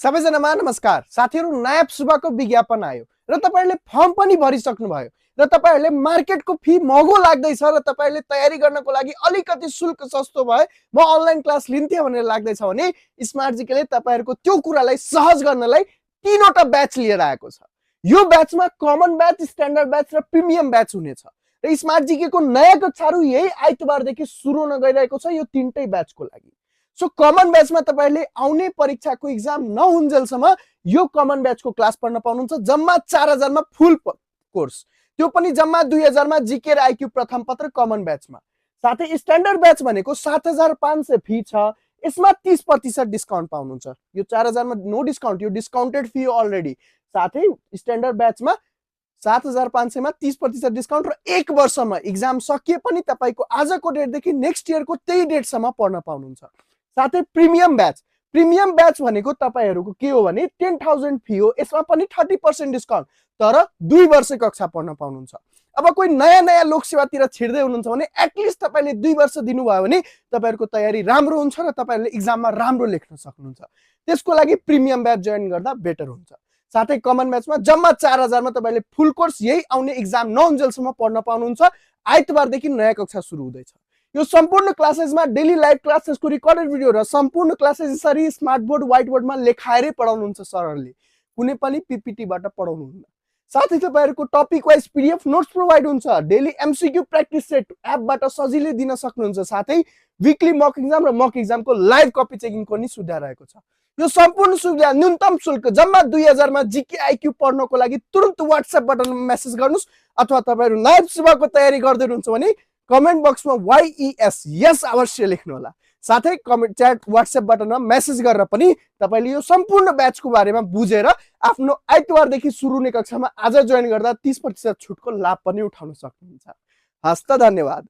सबैजनामा नमस्कार साथीहरु। नायब सुब्बाको विज्ञापन आयो र तपाईहरुले फर्म पनि भरिसक्नु भयो र तपाईहरुले मार्केटको फी महँगो लाग्दैछ र तपाईहरुले तयारी गर्नको लागि अलिकति शुल्क सस्तो भए म अनलाइन क्लास लिन्थे भनेर लाग्दैछ भने स्मार्ट जीकेले तपाईहरुको त्यो कुरालाई सहज गर्नलाई तीनवटा ब्याच लिएर आएको छ। यो ब्याचमा कमन ब्याच, स्ट्यान्डर्ड ब्याच र प्रिमियम ब्याच हुनेछ र स्मार्ट जीकेको नयाँ कक्षाहरु यही आइतबारदेखि सुरु हुन गइरहेको छ यो तीनटै ब्याचको लागि। सो कमन बैच में तपाईहरुले आउने परीक्षाको एक्जाम नहुन्जेलसम्म यो कमन बैच को क्लास पढ्न पाउनुहुन्छ। जम्मा 4000 मा फुल कोर्स, त्यो पनि जम्मा 2000 मा जीके र आईक्यू प्रथम पत्र कमन बैच में। साथै स्ट्यान्डर्ड बैच भनेको 7500 फी छ, यसमा 30% डिस्काउन्ट पाउनुहुन्छ। यो 4000 मा नो डिस्काउन्ट, यो डिस्काउन्टेड फी हो अलरेडी। साथै स्ट्यान्डर्ड बैच में 7500 मा 30% डिस्काउन्ट र 1 वर्षमा एक्जाम सकिए पनि तपाईको आजको डेटदेखि नेक्स्ट इयरको त्यही डेटसम्म पढ्न पाउनुहुन्छ। साथै प्रिमियम ब्याच भनेको तपाईहरुको के हो भने 10000 फी हो, यसमा पनि 30% डिस्काउन्ट, तर 2 वर्ष कक्षा पढ्न पाउनुहुन्छ। अब कोही नयाँ लोक सेवातिर छिर्दै हुनुहुन्छ भने एटलिस्ट तपाईले 2 वर्ष दिनुभयो भने तपाईहरुको तयारी राम्रो हुन्छ र तपाईहरुले एक्जाममा राम्रो लेख्न सक्नुहुन्छ। त्यसको लागि प्रिमियम ब्याच जोइन गर्दा बेटर हुन्छ। साथै कमन ब्याचमा जम्मा 4000 मा तपाईले फुल कोर्स यही आउने एक्जाम नहुन्जेलसम्म पढ्न पाउनुहुन्छ। आइतबारदेखि नयाँ कक्षा सुरु हुँदैछ। यो सम्पूर्ण क्लासेसमा डेली लाइभ क्लासेसको रिकर्डेड भिडियो र सम्पूर्ण क्लासेस यसरी स्मार्ट बोर्ड व्हाइट बोर्डमा लेखाएरै पढाउनुहुन्छ सरले, कुनै पनि पीपीटीबाट पढाउनुहुन्न। साथै तपाईहरुको topic wise PDF notes provide हुन्छ। डेली एमसीक्यू प्र्याक्टिस सेट एपबाट सजिलै दिन सक्नुहुन्छ। साथै वीकली मक एक्जाम र मक एक्जामको लाइभ कपी चेकिङको नि सुविधा रहेको छ। यो सम्पूर्ण सुविधा न्यूनतम शुल्क जम्मा 2000 मा जीके आईक्यू पढ्नको लागि तुरुन्त व्हाट्सएप बटनमा मेसेज गर्नुस्, अथवा तपाईहरु नायब सुब्बाको तयारी गर्दै हुनुहुन्छ भने कमेन्ट बक्स में YES यस अवश्य लेख्नु होला। साथै कमेन्ट च्याट व्हाट्सएप बटनमा मेसेज गरेर पनि तपाईले यो सम्पूर्ण ब्याचको बारेमा बुझेर आफ्नो आइतबारदेखि सुरु हुने कक्षामा आज जोइन गर्दा 30% छुटको लाभ पनि उठाउन सक्नुहुन्छ। हस्त धन्यवाद।